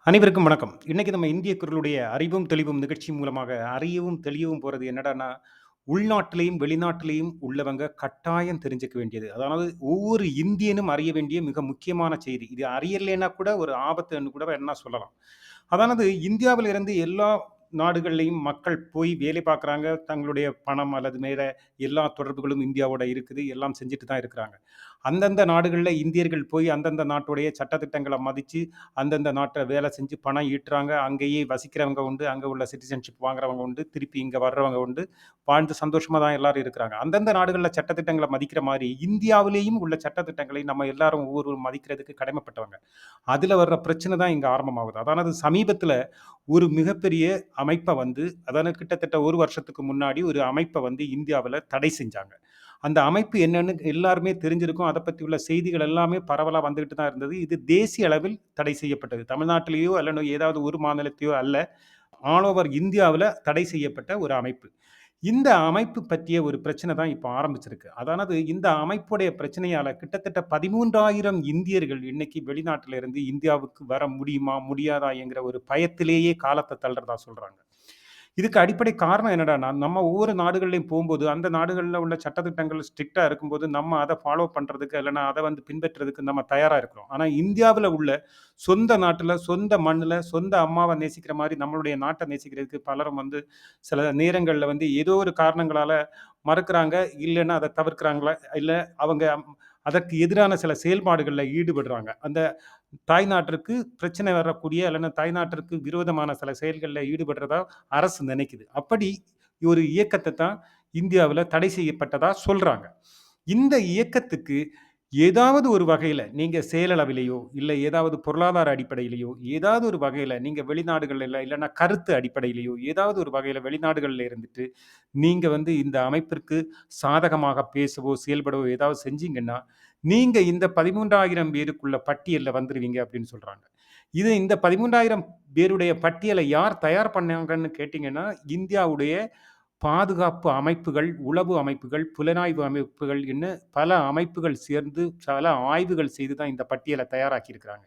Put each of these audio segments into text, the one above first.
அனைவருக்கும் வணக்கம். இன்னைக்கு நம்ம இந்திய குரலுடைய அறிவும் தெளிவும் நிகழ்ச்சி மூலமாக அறியவும் தெளியவும் போறது என்னடான்னா, உள்நாட்டிலேயும், வெளிநாட்டிலேயும் உள்ளவங்க கட்டாயம் தெரிஞ்சுக்க வேண்டியது. அதாவது ஒவ்வொரு இந்தியனும் அறிய வேண்டிய மிக முக்கியமான செய்தி. இது அறியலைன்னா கூட ஒரு ஆபத்துன்னு கூட வேணா சொல்லலாம். அதானது இந்தியாவில இருந்து எல்லா நாடுகள்லயும் மக்கள் போய் வேலை பார்க்குறாங்க. தங்களுடைய பணம் அல்லது வேற எல்லா தொடர்புகளும் இந்தியாவோட இருக்குது. எல்லாம் செஞ்சுட்டு தான் இருக்கிறாங்க. அந்தந்த நாடுகள்ல இந்தியர்கள் போய் அந்தந்த நாட்டுடைய சட்டதிட்டங்கள மதிச்சு, அந்தந்த நாட்ல வேலை செஞ்சு பணம் ஈட்டுறாங்க. அங்கேயே வசிக்கிறவங்க உண்டு. அங்க உள்ள சிட்டிசன்ஷிப் வாங்குறவங்க உண்டு. திருப்பி இங்க வர்றவங்க உண்டு. வாழ்ந்து சந்தோஷமா தான் எல்லாரும் இருக்கிறாங்க. அந்தந்த நாடுகள்ல சட்டதிட்டங்கள மதிக்கிற மாரி, இந்தியாவிலேயும் உள்ள சட்டதிட்டங்களை நம்ம எல்லாரும் ஒவ்வொருவரும் மதிக்கிறதுக்கு கடமைப்பட்டவங்க. அதுல வர்ற பிரச்சனை தான் இங்க ஆரம்பமாகுது. அதானது சமீபத்தில ஒரு மிகப்பெரிய அமைப்ப வந்து அதானது கிட்டத்தட்ட 1 வருஷத்துக்கு முன்னாடி ஒரு அமைப்ப வந்து இந்தியாவுல தடை செஞ்சாங்க. அந்த அமைப்பு என்னன்னு எல்லாருமே தெரிஞ்சிருக்கும். அத பத்தி உள்ள செய்திகள் எல்லாமே பரவலா வந்துகிட்டு தான் இருந்தது. இது தேசிய அளவில் தடை செய்யப்பட்டது. தமிழ்நாட்டிலேயோ அல்லது ஏதாவது ஒரு மாநிலத்தையோ அல்ல. ஆல் ஓவர் இந்தியாவுல தடை செய்யப்பட்ட ஒரு அமைப்பு. இந்த அமைப்பு பற்றிய ஒரு பிரச்சனை தான் இப்ப ஆரம்பிச்சிருக்கு. அதானது இந்த அமைப்புடைய பிரச்சனையால கிட்டத்தட்ட 13,000 இந்தியர்கள் இன்னைக்கு வெளிநாட்டில இருந்து இந்தியாவுக்கு வர முடியுமா? முடியாதா? என்கிற ஒரு பயத்திலேயே காலத்த தள்றதா சொல்றாங்க. இதுக்கு அடிப்படை காரணம் என்னடான்னா, நம்ம ஒவ்வொரு நாடுகள்லயும் போம்போது, அந்த நாடுகள்ல உள்ள சட்டதிட்டங்கள் ஸ்ட்ரிக்ட்டா இருக்கும்போது, நம்ம அத ஃபாலோ பண்றதுக்கு, இல்லன்னா அத வந்து பின்பற்றதுக்கு நம்ம தயாரா இருக்கிறோம். ஆனா இந்தியாவுல உள்ள சொந்த நாட்டுல, சொந்த மண்ணுல, சொந்த அம்மாவ நேசிக்கிற மாரி நம்மளுடைய நாட்ட நேசிக்கிறதுக்கு பலரும் வந்து சில நேரங்கள்ல வந்து ஏதோ ஒரு காரணங்களால மறுக்கிறாங்க. இல்லன்னா அத தவிர்க்கிறாங்களா, இல்ல அவங்க அதற்கு எதிரான சில செயல்பாடுகள்ல ஈடுபடுறாங்க. அந்த தாய்நாட்டிற்கு பிரச்சனை வரக்கூடிய அல்லனா தாய்நாட்டிற்கு விரோதமான சில செயல்கள்ல ஈடுபடுறதா அரசு நினைக்குது. அப்படி ஒரு இயக்கத்த தான் இந்தியாவுல தடை செய்யப்பட்டதா சொல்றாங்க. இந்த இயக்கத்துக்கு ஏதாவது ஒரு வகையில நீங்க செயலளவிலேயோ, இல்ல ஏதாவது பொருளாதார அடிப்படையிலேயோ, ஏதாவது ஒரு வகையில நீங்க வெளிநாடுகள்ல இல்லன்னா கருத்து அடிப்படையிலேயோ, ஏதாவது ஒரு வகையில வெளிநாடுகள்ல இருந்துட்டு, நீங்க வந்து இந்த அமைப்பிற்கு சாதகமாக பேசவோ, செயல்படவோ ஏதாவது செஞ்சீங்கன்னா, நீங்க இந்த 13,000 பேருக்குள்ள பட்டியல்ல வந்துருவீங்க அப்படின்னு சொல்றாங்க. இந்த 13,000 பேருடைய பட்டியலை யார் தயார் பண்ணாங்கன்னு கேட்டீங்கன்னா, இந்தியாவுடைய பாதுகாப்பு அமைப்புகள், உளவு அமைப்புகள், புலனாய்வு அமைப்புகள் என்று பல அமைப்புகள் சேர்ந்து பல ஆய்வுகள் செய்து தான் இந்த பட்டியல தயாராக்கியிருக்கிறாங்க.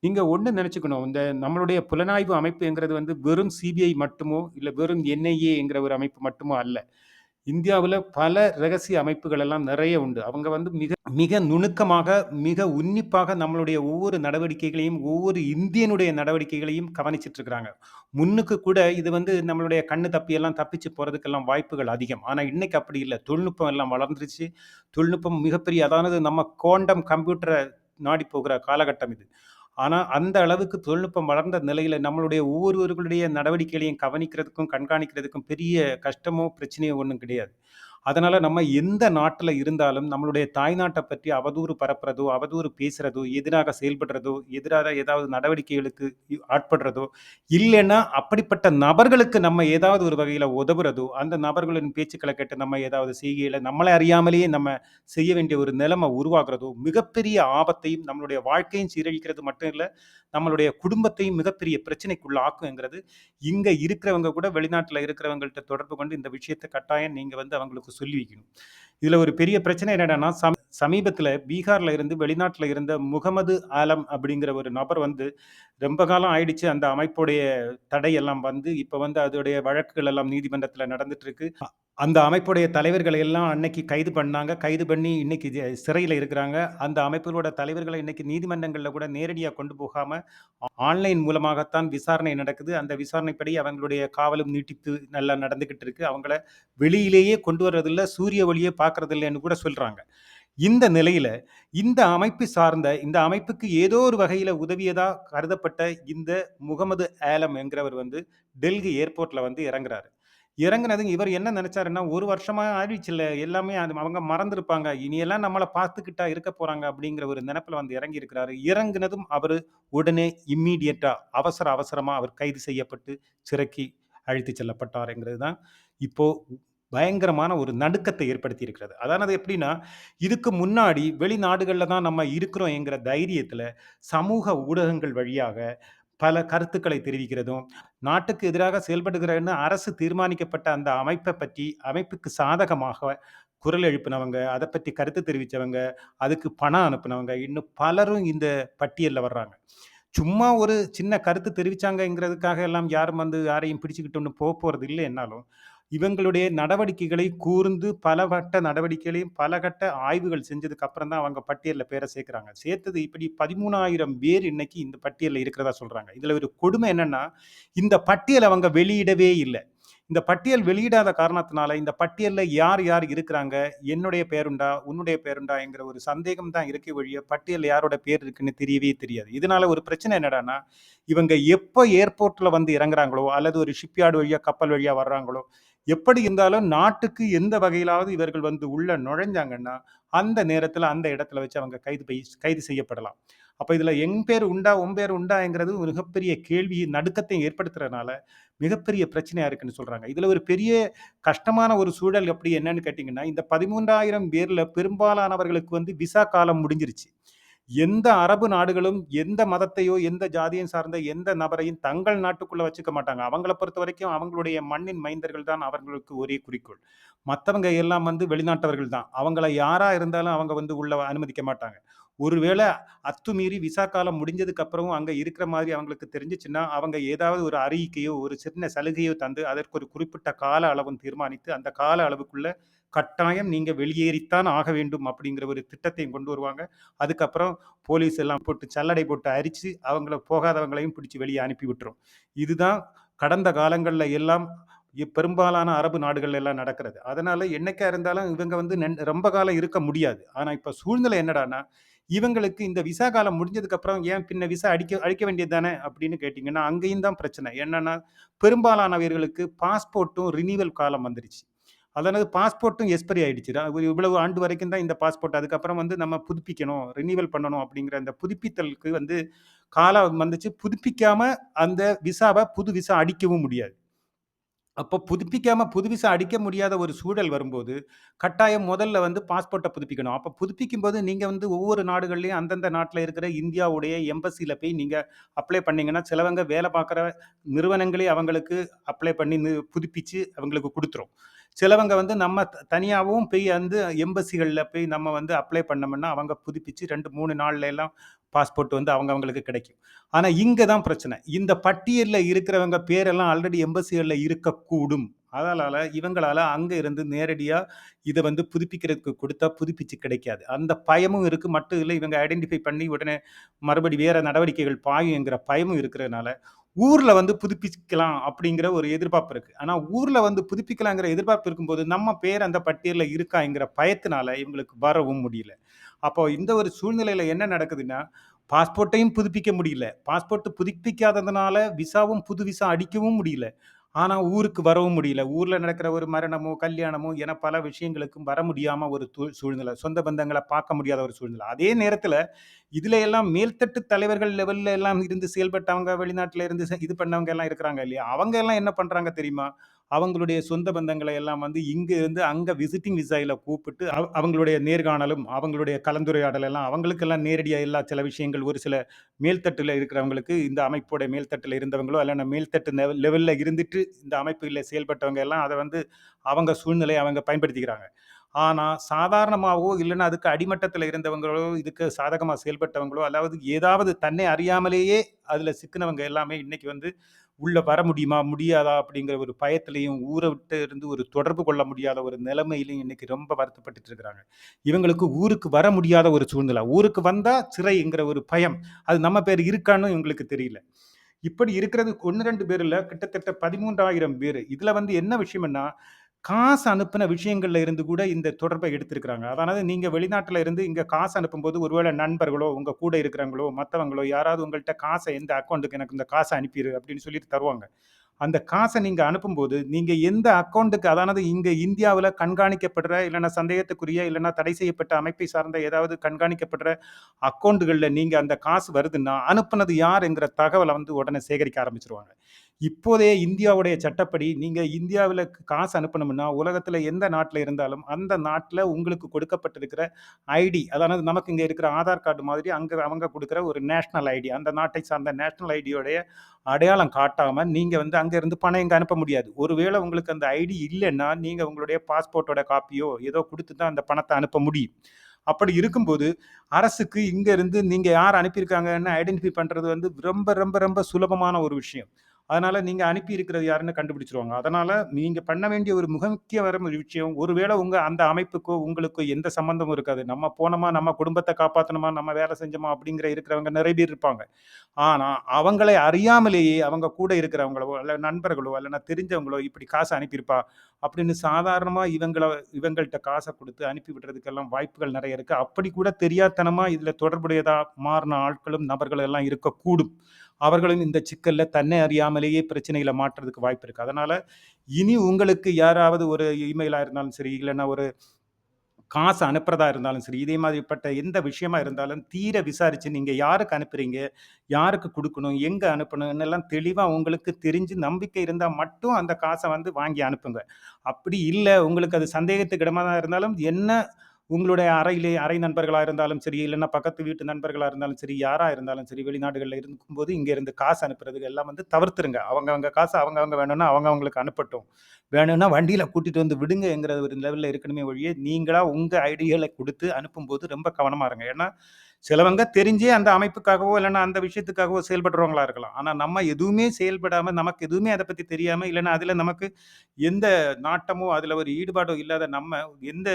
நீங்க ஒண்ணு நெனச்சுக்கணும். இந்த நம்மளுடைய புலனாய்வு அமைப்புங்கிறது வந்து வெறும் சிபிஐ மட்டுமோ, இல்ல வெறும் என்ஐஏ என்கிற ஒரு அமைப்பு மட்டுமோ அல்ல. இந்தியாவுல பல ரகசிய அமைப்புகள் எல்லாம் நெறைய உண்டு. அவங்க வந்து மிக மிக நுணுக்கமாக, மிக உன்னிப்பாக நம்மளுடைய ஒவ்வொரு நடவடிக்கைகளையும், ஒவ்வொரு இந்தியனுடைய நடவடிக்கைகளையும் கவனிச்சுட்டு இருக்கிறாங்க. முன்னுக்கு கூட இது வந்து நம்மளுடைய கண்ணு தப்பி எல்லாம் தப்பிச்சு போறதுக்கெல்லாம் வாய்ப்புகள் அதிகம். ஆனா இன்னைக்கு அப்படி இல்ல. தொழில்நுட்பம் எல்லாம் வளர்ந்துருச்சு. தொழில்நுட்பம் மிகப்பெரிய அதானது நம்ம குவாண்டம் கம்ப்யூட்டர நாடி போகிற காலகட்டம் இது. ஆனா, அந்த அளவுக்கு தொழில்நுட்பம் வளர்ந்த நிலையில நம்மளுடைய ஒவ்வொருவர்களுடைய நடவடிக்கைகளையும் கவனிக்கிறதுக்கும், கண்காணிக்கிறதுக்கும் பெரிய கஷ்டமோ, பிரச்சனையோ ஒண்ணும் கிடையாது. அதனால நம்ம எந்த நாட்டுல இருந்தாலும் நம்மளுடைய தாய்நாட்ட பற்றி அவதூறு பரப்புறதோ, அவதூறு பேசுறதோ, எதிராக செயல்படுறதோ, எதிராக ஏதாவது நடவடிக்கைகளுக்கு ஆட்படுறதோ, இல்லன்னா அப்படிப்பட்ட நபர்களுக்கு நம்ம ஏதாவது ஒரு வகையில உதவுறதோ, அந்த நபர்களின் பேச்சுக்கள கேட்டு நம்ம ஏதாவது செய்கையில நம்மள அறியாமலேயே நம்ம செய்ய வேண்டிய ஒரு நிலைமை உருவாகுறதோ, மிகப்பெரிய ஆபத்தையும், நம்மளுடைய வாழ்க்கையும் சீரழிக்கிறது மட்டும் இல்ல, நம்மளுடைய குடும்பத்தையும் மிகப்பெரிய பிரச்சனைக்குள்ள ஆக்குங்கிறது, இங்க இருக்கிறவங்க கூட வெளிநாட்டுல இருக்கிறவங்கள்ட்ட தொடர்பு கொண்டு இந்த விஷயத்த கட்டாயம் நீங்க வந்து அவங்களுக்கு சொல்லி வைக்கணும். இதுல ஒரு பெரிய பிரச்சனை என்னடான்னா, சமீபத்தில பீகார்ல இருந்து வெளிநாட்டுல இருந்த முகமது ஆலம் அப்படிங்கிற ஒரு நபர் வந்து ரொம்ப காலம் ஆயிடுச்சு அந்த அமைப்புடைய தடை எல்லாம் வந்து, இப்ப வந்து அதோடைய வழக்குகள் எல்லாம் நீதிமன்றத்தில நடந்துட்டு இருக்கு. அந்த அமைப்புடைய தலைவர்கள எல்லாம் அன்னைக்கு கைது பண்ணாங்க. கைது பண்ணி இன்னைக்கு சிறையில இருக்கிறாங்க. அந்த அமைப்புகளோட தலைவர்கள இன்னைக்கு நீதிமன்றங்கள்ல கூட நேரடியா கொண்டு போகாம, ஆன்லைன் மூலமாகத்தான் விசாரணை நடக்குது. அந்த விசாரணைப்படி அவங்களுடைய காவலும் நீட்டிப்பு நல்லா நடந்துகிட்டு இருக்கு. அவங்கள வெளியிலேயே கொண்டு வர்றதில்ல, சூரிய ஒளியே பார்க்கறதில்லன்னு கூட சொல்றாங்க. இந்த நிலையில, இந்த அமைப்புக்கு ஏதோ ஒரு வகையில உதவியதா கருதப்பட்ட இந்த முகமது ஆலம் என்கிறவர் வந்து டெல்லி ஏர்போர்ட்ல வந்து இறங்குறாரு. இறங்குனதும் இவர் என்ன நெனச்சாருன்னா, 1 வருஷமா ஆயிடுச்சுல்ல, எல்லாமே அது அவங்க மறந்திருப்பாங்க. இனியெல்லாம் நம்மள பார்த்துக்கிட்டா இருக்க போறாங்க அப்படிங்கிற ஒரு நெனப்புல வந்து இறங்கியிருக்கிறாரு. இறங்குனதும் அவரு உடனே இம்மீடியட்டா அவசரமா அவர் கைது செய்யப்பட்டு சிறைக்கு அழைத்துச் செல்லப்பட்டார்ங்கிறது தான் இப்போ பயங்கரமான ஒரு நடுக்கத்தை ஏற்படுத்தி இருக்கிறது. அதானது எப்படின்னா, இதுக்கு முன்னாடி வெளிநாடுகள்ல தான் நம்ம இருக்கிறோம் என்கிற தைரியத்தில சமூக ஊடகங்கள் வழியாக பல கருத்துக்களை தெரிவிக்கிறதும், நாட்டுக்கு எதிராக செயல்படுகிறன்னு அரசு தீர்மானிக்கப்பட்ட அந்த அமைப்ப பற்றி, அமைப்புக்கு சாதகமாக குரல் எழுப்பினவங்க, அத பத்தி கருத்து தெரிவிச்சவங்க, அதுக்கு பணம் அனுப்புனவங்க, இன்னும் பலரும் இந்த பட்டியல்ல வர்றாங்க. சும்மா ஒரு சின்ன கருத்து தெரிவிச்சாங்கங்கிறதுக்காக எல்லாம் யாரும் வந்து யாரையும் பிடிச்சுக்கிட்டு ஒண்ணும் போறது இல்ல என்னாலும். இவங்களுடைய நடவடிக்கைகளை கூர்ந்து பலவட்ட நடவடிக்கைகளையும், பலகட்ட ஆய்வுகள் செஞ்சதுக்கு அப்புறம் தான் அவங்க பட்டியல்ல பேர சேர்க்கிறாங்க. சேர்த்தது இப்படி 13,000 பேர் இன்னைக்கு இந்த பட்டியல்ல இருக்கிறதா சொல்றாங்க. இதுல ஒரு கொடுமை என்னன்னா, இந்த பட்டியல் அவங்க வெளியிடவே இல்ல. இந்த பட்டியல் வெளியிடாத காரணத்தினால, இந்த பட்டியல்ல யார் யார் இருக்கிறாங்க? என்னுடைய பேருண்டா? உன்னுடைய பேருண்டா? என்கிற ஒரு சந்தேகம் தான் இருக்கே ஒழிய, பட்டியல்ல யாரோட பேர் இருக்குன்னு தெரியவே தெரியாது. இதனால ஒரு பிரச்சனை என்னடான்னா, இவங்க எப்ப ஏர்போர்ட்ல வந்து இறங்குறாங்களோ, அல்லது ஒரு ஷிப்யார்ட் வழியா, கப்பல் வழியா வர்றாங்களோ, எப்படி இருந்தாலும் நாட்டுக்கு எந்த வகையிலாவது இவர்கள் வந்து உள்ள நுழைஞ்சாங்கன்னா, அந்த நேரத்தில, அந்த இடத்துல வச்சு அவங்க கைது செய்யப்படலாம். அப்ப இதுல என் பேர் உண்டா? உன் பேர் உண்டாங்கிறது ஒரு மிகப்பெரிய கேள்வி, நடுக்கத்தை ஏற்படுத்துறனால, மிகப்பெரிய பிரச்சனையா இருக்குன்னு சொல்றாங்க. இதுல ஒரு பெரிய கஷ்டமான ஒரு சூழல் அப்படி என்னன்னு கேட்டீங்கன்னா, இந்த 13,000 பேர்ல பெரும்பாலானவர்களுக்கு வந்து விசா காலம் முடிஞ்சிருச்சு. எந்த அரபு நாடுகளும் எந்த மதத்தையோ, எந்த ஜாதியும் சார்ந்த எந்த நபரையும் தங்கள் நாட்டுக்குள்ள வச்சுக்க மாட்டாங்க. அவங்கள பொறுத்தவரைக்கும் அவங்களுடைய மண்ணின் மைந்தர்கள் தான் அவர்களுக்கு ஒரே குறிக்கோள். மத்தவங்க எல்லாம் வந்து வெளிநாட்டவர்கள் தான். அவங்கள யாரா இருந்தாலும் அவங்க வந்து உள்ள அனுமதிக்க மாட்டாங்க. ஒருவேளை அத்துமீறி விசா காலம் முடிஞ்சதுக்கு அப்புறமும் அங்க இருக்கிற மாதிரி அவங்களுக்கு தெரிஞ்சுச்சுன்னா, அவங்க ஏதாவது ஒரு அறிவிக்கையோ, ஒரு சின்ன சலுகையோ தந்து அதற்கு ஒரு குறிப்பிட்ட கால அளவும் தீர்மானித்து, அந்த கால அளவுக்குள்ள கட்டாயம் நீங்க வெளியேறித்தான் ஆக வேண்டும் அப்படிங்கிற ஒரு திட்டத்தையும் கொண்டு வருவாங்க. அதுக்கப்புறம் போலீஸ் எல்லாம் போட்டு சல்லடை போட்டு அரிச்சு, அவங்கள போகாதவங்களையும் பிடிச்சு வெளிய அனுப்பி விட்டுரும். இதுதான் கடந்த காலங்கள்ல எல்லாம் பெரும்பாலான அரபு நாடுகள்ல எல்லாம் நடக்கிறது. அதனால என்னைக்கா இருந்தாலும் இவங்க வந்து ரொம்ப காலம் இருக்க முடியாது. ஆனா இப்ப சூழ்நிலை என்னடான்னா, இவங்களுக்கு இந்த விசா காலம் முடிஞ்சதுக்கு அப்புறம் ஏன் பின்ன விசா அடிக்க அழிக்க வேண்டியது தானே அப்படின்னு கேட்டீங்கன்னா, அங்கேயும் தான் பிரச்சனை. என்னன்னா, பெரும்பாலானவர்களுக்கு பாஸ்போர்ட்டும் ரினிவல் காலம் வந்துருச்சு. அதாவது பாஸ்போர்ட்டும் எக்ஸ்பைரி ஆயிடுச்சு. இவ்வளவு ஆண்டு வரைக்கும் தான் இந்த பாஸ்போர்ட். அதுக்கப்புறம் வந்து நம்ம புதுப்பிக்கணும், ரினிவல் பண்ணணும் அப்படிங்கிற அந்த புதுப்பித்தலுக்கு வந்து காலம் வந்துச்சு. புதுப்பிக்காம அந்த விசாவ புது விசா அடிக்கவும் முடியாது. அப்போ புதுப்பிக்காம புது விசா அடிக்க முடியாத ஒரு சூழல் வரும்போது, கட்டாயம் முதல்ல வந்து பாஸ்போர்ட்ட புதுப்பிக்கணும். அப்ப புதுப்பிக்கும்போது நீங்க வந்து ஒவ்வொரு நாடுகள்லயும் அந்தந்த நாட்ல இருக்கிற இந்தியாவுடைய எம்பசில போய் நீங்க அப்ளை பண்ணீங்கன்னா, சிலவங்க வேலை பார்க்குற நிறுவனங்களே அவங்களுக்கு அப்ளை பண்ணி புதுப்பிச்சு அவங்களுக்கு குடுத்துரும். சிலவங்க வந்து நம்ம தனியாவும் போய் வந்து எம்பசிகள்ல போய் நம்ம வந்து அப்ளை பண்ணோம்னா, அவங்க புதுப்பிச்சு 2, 3 நாள்ல எல்லாம் பாஸ்போர்ட் வந்து அவங்களுக்கு கிடைக்கும். ஆனா இங்க தான் பிரச்சனை. இந்த பட்டியல்ல இருக்கிறவங்க பேரெல்லாம் ஆல்ரெடி எம்பசிகள்ல இருக்கக்கூடும். அதனால இவங்களால அங்க இருந்து நேரடியா இத வந்து புதுப்பிக்கிறதுக்கு குடுத்தா புதுப்பிச்சு கிடைக்காது. அந்த பயமும் இருக்கு. மட்டும் இல்ல இவங்க ஐடென்டிஃபை பண்ணி உடனே மறுபடி வேற நடவடிக்கைகள் பாயும் என்கிற பயமும் இருக்கிறதுனால, ஊர்ல வந்து புதுப்பிக்கலாம் அப்படிங்கிற ஒரு எதிர்பார்ப்பு இருக்கு. ஆனா ஊர்ல வந்து புதுப்பிக்கலாங்கிற எதிர்பார்ப்பு இருக்கும்போது, நம்ம பேர் அந்த பட்டியல்ல இருக்காங்கிற பயத்தினால இவங்களுக்கு வரவும் முடியல. அப்போ இந்த ஒரு சூழ்நிலையில என்ன நடக்குதுன்னா, பாஸ்போர்ட்டையும் புதுப்பிக்க முடியல. பாஸ்போர்ட் புதுப்பிக்காததுனால விசாவும் புது விசா அடிக்கவும் முடியல. ஆனா ஊருக்கு வரவும் முடியல. ஊர்ல நடக்கிற ஒரு மரணமோ, கல்யாணமோ என பல விஷயங்களுக்கும் வர முடியாம ஒரு சூழ்நிலை. சொந்த பந்தங்கள பார்க்க முடியாத ஒரு சூழ்நிலை. அதே நேரத்தில இதுல எல்லாம் மேல்தட்டு தலைவர்கள் லெவல்ல எல்லாம் இருந்து செயல்பட்டவங்க, வெளிநாட்டுல இருந்து இது பண்ணவங்க எல்லாம் இருக்கிறாங்க இல்லையா? அவங்க எல்லாம் என்ன பண்றாங்க தெரியுமா? அவங்களுடைய சொந்த பந்தங்களை எல்லாம் வந்து இங்க இருந்து அங்க விசிட்டிங் விசாயில கூப்பிட்டு அவங்களுடைய நேர்காணலும், அவங்களுடைய கலந்துரையாடல் எல்லாம் அவங்களுக்கெல்லாம் நேரடியா எல்லா சில விஷயங்கள் ஒரு சில மேல்தட்டுல இருக்கிறவங்களுக்கு இந்த அமைப்போட மேல்தட்டுல இருந்தவங்களோ, இல்லன்னா மேல்தட்டு லெவல்ல இருந்துட்டு இந்த அமைப்புல செயல்பட்டவங்க எல்லாம் அத வந்து அவங்க சூழ்நிலைய அவங்க பயன்படுத்திக்கிறாங்க. ஆனா, சாதாரணமாவோ இல்லன்னா அதுக்கு அடிமட்டத்தில இருந்தவங்களோ, இதுக்கு சாதகமா செயல்பட்டவங்களோ, அதாவது ஏதாவது தன்னை அறியாமலேயே அதுல சிக்குனவங்க எல்லாமே இன்னைக்கு வந்து உள்ள வர முடியுமா? முடியாதா? அப்படிங்கிற ஒரு பயத்திலயும், ஊர விட்டு இருந்து ஒரு தொடர்பு கொள்ள முடியாத ஒரு நிலைமையிலயும் இன்னைக்கு ரொம்ப வருத்தப்பட்டுட்டு இருக்கிறாங்க. இவங்களுக்கு ஊருக்கு வர முடியாத ஒரு சூழ்நிலை. ஊருக்கு வந்தா சிறைங்கிற ஒரு பயம். அது நம்ம பேர் இருக்கான்னு இவங்களுக்கு தெரியல. இப்படி இருக்கிறது 1, 2 பேர் இல்ல. கிட்டத்தட்ட 13,000 பேரு. இதுல வந்து என்ன விஷயம்ன்னா, காசு அனுப்புன விஷயங்கள்ல இருந்து கூட இந்த தொடர்ப எடுத்திருக்கிறாங்க. அதாவது நீங்க வெளிநாட்டுல இருந்து இங்க காசு அனுப்பும்போது, ஒருவேளை நண்பர்களோ, உங்க கூட இருக்கிறவங்களோ, மத்தவங்களோ யாராவது உங்கள்ட்ட காச எந்த அக்கவுண்ட்க்கு எனக்கு இந்த காச அனுப்பிரு அப்படின்னு சொல்லிட்டு தருவாங்க. அந்த காச நீங்க அனுப்பும்போது, நீங்க எந்த அக்கவுண்ட்க்கு அதானது இங்க இந்தியாவுல கண்காணிக்கப்படுற, இல்லன்னா சந்தேகத்துக்குரிய, இல்லன்னா தடை செய்யப்பட்ட அமைப்பை சார்ந்த ஏதாவது கண்காணிக்கப்படுற அக்கவுண்ட்கள்ல நீங்க அந்த காசு வருதுன்னா, அனுப்புனது யாருங்கிற தகவல வந்து உடனே சேகரிக்க ஆரம்பிச்சுருவாங்க. இப்போதைய இந்தியாவுடைய சட்டப்படி, நீங்க இந்தியாவுல காசு அனுப்பணும்னா, உலகத்துல எந்த நாட்ல இருந்தாலும், அந்த நாட்ல உங்களுக்கு கொடுக்கப்பட்டிருக்கிற ஐடி, அதாவது நமக்கு இங்க இருக்கிற ஆதார் கார்டு மாதிரி அங்க அவங்க குடுக்குற ஒரு நேஷனல் ஐடி. அந்த நாட்டை சார்ந்த நேஷனல் ஐடியோடைய அடையாளம் காட்டாம, நீங்க வந்து அங்க இருந்து பணம் இங்க அனுப்ப முடியாது. ஒருவேள உங்களுக்கு அந்த ஐடி இல்லன்னா, நீங்க உங்களுடைய பாஸ்போர்ட்டோட காப்பியோ, ஏதோ குடுத்து தான் அந்த பணத்த அனுப்ப முடியும். அப்படி இருக்கும்போது, அரசுக்கு இங்க இருந்து நீங்க யார் அனுப்பியிருக்காங்கன்னு ஐடென்டிஃபை பண்றது வந்து ரொம்ப ரொம்ப ரொம்ப சுலபமான ஒரு விஷயம். அதனால நீங்க அனுப்பி இருக்கிறது யாருன்னு கண்டுபிடிச்சுருவாங்க. அதனால நீங்க பண்ண வேண்டிய ஒரு மிக முக்கியமான ஒரு விஷயம், ஒருவேளை உங்க அந்த அமைப்புக்கோ, உங்களுக்கோ எந்த சம்மந்தமும் இருக்காது. நம்ம போனோமா, நம்ம குடும்பத்த காப்பாத்தணுமா, நம்ம வேலை செஞ்சோமா அப்படிங்கிற இருக்கிறவங்க நெறைய பேர் இருப்பாங்க. ஆனா, அவங்களை அறியாமலேயே அவங்க கூட இருக்கிறவங்களோ, அல்ல நண்பர்களோ, இல்லன்னா தெரிஞ்சவங்களோ, "இப்படி காசு அனுப்பியிருப்பா" அப்படின்னு சாதாரணமா இவங்கள்ட்ட காச குடுத்து அனுப்பி விடுறதுக்கெல்லாம் வாய்ப்புகள் நெறைய இருக்கு. அப்படி கூட தெரியாத்தனமா இதுல தொடர்புடையதா மாறுன ஆட்களும், நபர்கள் எல்லாம் இருக்கக்கூடும். அவர்களும் இந்த சிக்கல்ல தன்னை அறியாமலேயே பிரச்சனையில மாட்டுறதுக்கு வாய்ப்பு இருக்கு. அதனால இனி உங்களுக்கு யாராவது ஒரு இமெயிலா இருந்தாலும் சரி, இல்லன்னா ஒரு காசு அனுப்புறதா இருந்தாலும் சரி, இதே மாதிரிப்பட்ட எந்த விஷயமா இருந்தாலும் தீர விசாரிச்சு நீங்க யாருக்கு அனுப்புறீங்க? யாருக்கு குடுக்கணும்? எங்க அனுப்பணும்னு எல்லாம் தெளிவா உங்களுக்கு தெரிஞ்சு நம்பிக்கை இருந்தா மட்டும் அந்த காச வந்து வாங்கி அனுப்புங்க. அப்படி இல்ல, உங்களுக்கு அது சந்தேகத்துக்கு இடமா தான் இருந்தாலும், என்ன உங்களுடைய அறை நண்பர்களா இருந்தாலும் சரி, இல்லன்னா பக்கத்து வீட்டு நண்பர்களா இருந்தாலும் சரி, யாரா இருந்தாலும் சரி, வெளிநாடுகள்ல இருக்கும்போது இங்க இருந்து காசு அனுப்புறது எல்லாம் வந்து தவிர்த்துருங்க. அவங்கவங்க காசு அவங்கவங்க வேணும்னா அவங்கவங்களுக்கு அனுப்பட்டும். வேணும்னா வண்டியில கூட்டிட்டு வந்து விடுங்கங்கிற ஒரு லெவல்ல இருக்கணுமே ஒழிய, நீங்களா உங்க ஐடிகள குடுத்து அனுப்பும்போது ரொம்ப கவனமா இருங்க. ஏன்னா, சிலவங்க தெரிஞ்சே அந்த அமைப்புக்காகவோ, இல்லன்னா அந்த விஷயத்துக்காகவோ செயல்படுறவங்களா இருக்கலாம். ஆனா நம்ம எதுவுமே செயல்படாம, நமக்கு எதுவுமே அத பத்தி தெரியாம, இல்லன்னா அதுல நமக்கு எந்த நாட்டமோ, அதுல ஒரு ஈடுபாடோ இல்லாத நம்ம, எந்த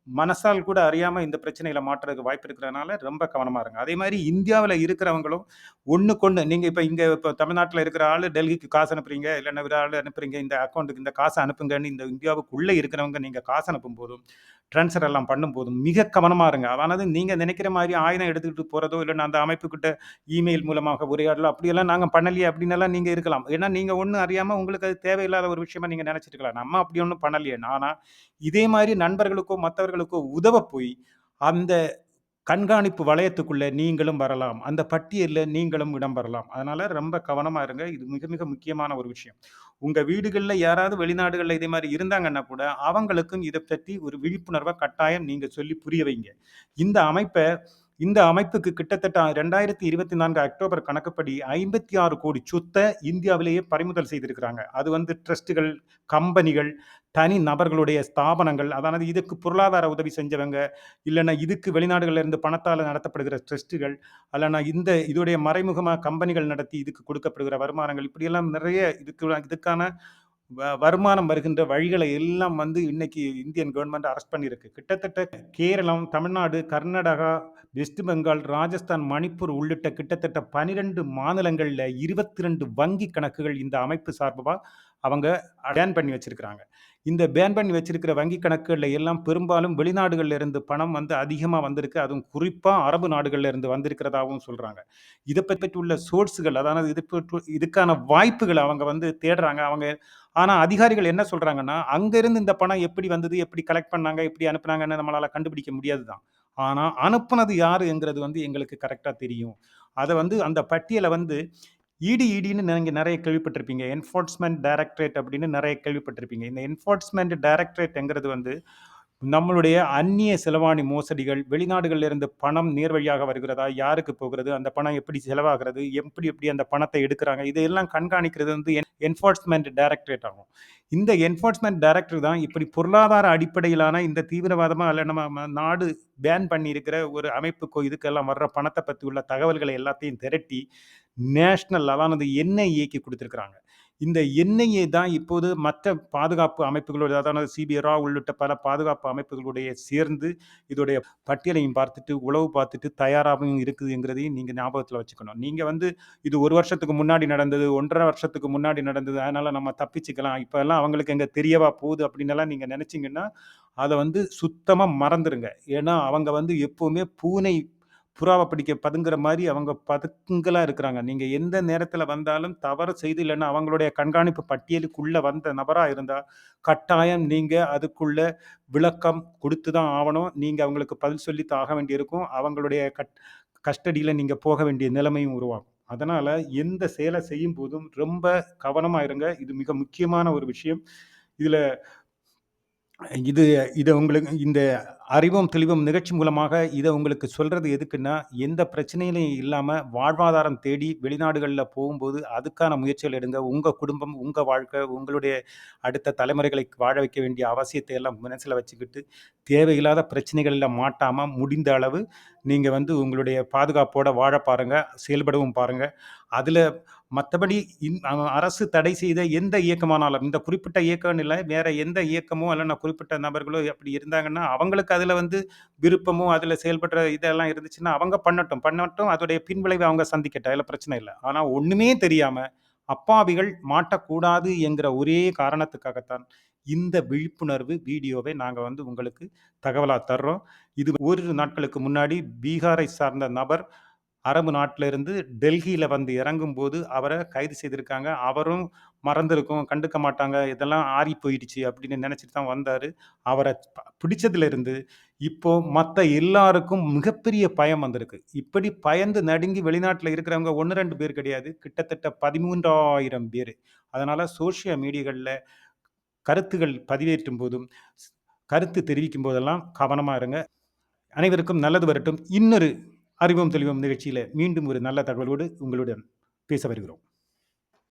மனசால் கூட அறியாம இந்த பிரச்சனையில மாட்டுறதுக்கு வாய்ப்பு இருக்கிறதுனால ரொம்ப கவனமா இருங்க. அதே மாரி இந்தியாவுல இருக்கிறவங்களும் ஒண்ணுக்கொண்ணு நீங்க இப்ப தமிழ்நாட்டுல இருக்கிற ஆளு டெல்லிக்கு காசு அனுப்புறீங்க, இல்லன்னா ஒரு ஆளு அனுப்புறீங்க, இந்த அக்கவுண்ட்க்கு இந்த காச அனுப்புங்கன்னு இந்த இந்தியாவுக்குள்ள இருக்கிறவங்க நீங்க காசு அனுப்பும்போதும், ட்ரான்ஸ்ஃபர் எல்லாம் பண்ணும்போதும் மிக கவனமா இருங்க. அதானது நீங்க நினைக்கிற மாரி ஆயுதம் எடுத்துக்கிட்டு போறதோ, இல்லன்னா அந்த அமைப்புக்கிட்ட இமெயில் மூலமாக உரையாடலோ அப்படியெல்லாம் நாங்க பண்ணலையே அப்படின்னெல்லாம் நீங்க இருக்கலாம். ஏன்னா நீங்க ஒண்ணும் அறியாம உங்களுக்கு அது தேவையில்லாத ஒரு விஷயமா நீங்க நினைச்சிட்டு இருக்கலாம். நம்ம அப்படி ஒண்ணும் பண்ணலையே. ஆனா, இதே மாரி நண்பர்களுக்கோ, மத்தவர்களுக்கோ உதவ போய், அந்த கண்காணிப்பு வளையத்துக்குள்ள நீங்களும் வரலாம். அந்த பட்டியல்ல நீங்களும் இடம் பெறலாம். அதனால ரொம்ப கவனமா இருங்க. இது மிக, மிக முக்கியமான ஒரு விஷயம். உங்க வீடுகள்ல யாராவது வெளிநாடுகள்ல இதே மாரி இருந்தாங்கன்னா கூட, அவங்களுக்கும் இத பத்தி ஒரு விழிப்புணர்வ கட்டாயம் நீங்க சொல்லி புரிய வைங்க. இந்த அமைப்ப இந்த அமைப்புக்கு கிட்டத்தட்ட 2024 அக்டோபர் கணக்குப்படி 56,00,00,000 சொத்த இந்தியாவிலேயே பறிமுதல் செய்திருக்கிறாங்க. அது வந்து ட்ரஸ்ட்டுகள், கம்பெனிகள், தனி நபர்களுடைய ஸ்தாபனங்கள், அதானது இதுக்கு பொருளாதார உதவி செஞ்சவங்க, இல்லன்னா இதுக்கு வெளிநாடுகள்ல இருந்து பணத்தால நடத்தப்படுகிற ட்ரஸ்ட்டுகள், அல்லனா இதோடைய மறைமுகமா கம்பெனிகள் நடத்தி இதுக்கு கொடுக்கப்படுகிற வருமானங்கள், இப்படியெல்லாம் நிறைய இதுக்கான வருமானம் வருகின்ற வழிகளை எல்லாம் வந்து இன்னைக்கு இந்தியன் கவர்மெண்ட் அரெஸ்ட் பண்ணியிருக்கு. கிட்டத்தட்ட கேரளம், தமிழ்நாடு, கர்நாடகா, வெஸ்ட் பெங்கால், ராஜஸ்தான், மணிப்பூர் உள்ளிட்ட கிட்டத்தட்ட 12 மாநிலங்கள்ல 22 வங்கி கணக்குகள் இந்த அமைப்பு சார்பா அவங்க பேன் பண்ணி வச்சிருக்கிறாங்க. இந்த பேன் பண்ணி வச்சிருக்கிற வங்கி கணக்குகள்ல எல்லாம் பெரும்பாலும் வெளிநாடுகள்ல இருந்து பணம் வந்து அதிகமா வந்திருக்கு. அதுவும் குறிப்பா அரபு நாடுகள்ல இருந்து வந்திருக்கிறதாவும் சொல்றாங்க. இத பற்றி உள்ள சோர்ஸ்கள், அதாவது இதுக்கான வாய்ப்புகள அவங்க வந்து தேடுறாங்க. ஆனா அதிகாரிகள் என்ன சொல்றாங்கன்னா, அங்க இருந்து இந்த பணம் எப்படி வந்தது? எப்படி கலெக்ட் பண்ணாங்க? எப்படி அனுப்புனாங்கன்னு நம்மளால கண்டுபிடிக்க முடியாது தான். ஆனா அனுப்புனது யாருங்கிறது வந்து எங்களுக்கு கரெக்ட்டா தெரியும். அத வந்து அந்த பட்டியல வந்து இடின்னு நீங்க நெறைய கேள்விப்பட்டிருப்பீங்க. என்ஃபோர்ஸ்மென்ட் டைரக்டரேட் அப்படின்னு நெறைய கேள்விப்பட்டிருப்பீங்க. இந்த என்ஃபோர்ஸ்மென்ட் டைரக்டரேட்ங்கிறது வந்து நம்மளுடைய அந்நிய செலவாணி மோசடிகள், வெளிநாடுகள்ல இருந்து பணம் நேர் வழியாக வருகிறதா? யாருக்கு போகிறது? அந்த பணம் எப்படி செலவாகிறது? எப்படி எப்படி அந்த பணத்த எடுக்குறாங்க? இதையெல்லாம் கண்காணிக்கிறது வந்து என்ஃபோர்ஸ்மென்ட் டைரக்டரேட் ஆகும். இந்த என்ஃபோர்ஸ்மென்ட் டைரக்டர் தான் இப்படி பொருளாதார அடிப்படையிலான இந்த தீவிரவாதமா அல்ல நம்ம நாடு பேன் பண்ணியிருக்கிற ஒரு அமைப்புக்கோ, இதுக்கெல்லாம் வர்ற பணத்த பத்தி உள்ள தகவல்களை எல்லாத்தையும் திரட்டி, நேஷனல் அதானது என்ஐஏக்கு குடுத்திருக்கிறாங்க. இந்த என்ஐஏ தான் இப்போது மற்ற பாதுகாப்பு அமைப்புகளோட, அதானது சிபிஐ உள்ளிட்ட பல பாதுகாப்பு அமைப்புகளுடைய சேர்ந்து இதோடைய பட்டியலையும் பார்த்துட்டு, உளவு பார்த்துட்டு தயாராகவும் இருக்குதுங்கிறதையும் நீங்க ஞாபகத்துல வச்சுக்கணும். நீங்க வந்து இது 1 வருஷத்துக்கு முன்னாடி நடந்தது, 1 1/2 வருஷத்துக்கு முன்னாடி நடந்தது. அதனால நம்ம தப்பிச்சுக்கலாம். இப்பல்லாம் அவங்களுக்கு எங்க தெரியவா போகுது அப்படின்னெல்லாம் நீங்க நெனச்சீங்கன்னா, அத வந்து சுத்தமா மறந்துருங்க. ஏன்னா, அவங்க வந்து எப்பவுமே பூனை புறாவ பிடிக்க பதுங்குற மாரி அவங்க பதுங்கலா இருக்கிறாங்க. நீங்க எந்த நேரத்தில வந்தாலும் தவறு செய்து, இல்லன்னா அவங்களுடைய கண்காணிப்பு பட்டியலுக்குள்ள வந்த நபரா இருந்தா, கட்டாயம் நீங்க அதுக்குள்ள விளக்கம் குடுத்து தான் ஆவணும். நீங்க அவங்களுக்கு பதில் சொல்லி தான் ஆக வேண்டியிருக்கும். அவங்களுடைய கஸ்டடியில நீங்க போக வேண்டிய நிலைமையும் உருவாகும். அதனால எந்த செயல செய்யும்போதும் ரொம்ப கவனமா இருங்க. இது மிக முக்கியமான ஒரு விஷயம். இதுல இது இத உங்களுக்கு இந்த அறிவோம் தெளிவோம் நிகழ்ச்சி மூலமாக இத உங்களுக்கு சொல்றது எதுக்குன்னா, எந்த பிரச்சனையிலும் இல்லாம வாழ்வாதாரம் தேடி வெளிநாடுகள்ல போகும்போது, அதுக்கான முயற்சிகள் எடுங்க. உங்க குடும்பம், உங்க வாழ்க்கை, உங்களுடைய அடுத்த தலைமுறைகளை வாழ வைக்க வேண்டிய அவசியத்தை எல்லாம் மனசுல வச்சுக்கிட்டு, தேவையில்லாத பிரச்சனைகள்ல மாட்டாம, முடிந்த அளவு நீங்க உங்களுடைய பாதுகாப்போட வாழ பாருங்க. செயல்படவும் பாருங்க. அதுல மத்தபடி அரசு தடை செய்த எந்த இயக்கமானாலும், இந்த குறிப்பிட்ட இயக்கம்னு இல்ல, வேற எந்த இயக்கமோ இல்லன்னா குறிப்பிட்ட நபர்களோ அப்படி இருந்தாங்கன்னா, அவங்களுக்கு அதுல விருப்பமோ, அதுல செயல்படுற இதெல்லாம் இருந்துச்சுன்னா, அவங்க பண்ணட்டும். பண்ணட்டும். அதோடைய பின்விளைவ அவங்க சந்திக்கட்டும். அதுல பிரச்சனை இல்ல. ஆனா ஒண்ணுமே தெரியாம, அப்பாவிகள் மாட்டக்கூடாது என்கிற ஒரே காரணத்துக்காகத்தான், இந்த விழிப்புணர்வு வீடியோவை நாங்க உங்களுக்கு தகவலா தர்றோம். இது ஓரிரு நாட்களுக்கு முன்னாடி பீகாரை சார்ந்த நபர் அரபு நாட்டில இருந்து டெல்லியில இறங்கும்போது அவர கைது செய்திருக்காங்க. அவரும் மறந்திருக்கும், கண்டுக்க மாட்டாங்க, இதெல்லாம் ஆறி போயிடுச்சு அப்படின்னு நினைச்சுட்டு தான் வந்தாரு. அவர பிடிச்சதிலிருந்து இப்போ மத்த எல்லாருக்கும் மிகப்பெரிய பயம் வந்திருக்கு. இப்படி பயந்து நடுங்கி வெளிநாட்டில இருக்கிறவங்க 1, 2 பேர் கிடையாது. கிட்டத்தட்ட 13,000 பேரு. அதனால சோசியல் மீடியாகள்ல கருத்துகள் பதிவேற்றும் போதும், கருத்து தெரிவிக்கும் போதெல்லாம் கவனமா இருங்க. அனைவருக்கும் நல்லது வரட்டும். இன்னொரு அறிவோம் தெளிவோம் நிகழ்ச்சியில மீண்டும் ஒரு நல்ல தகவலோடு உங்களுடன் பேச வருகிறோம்.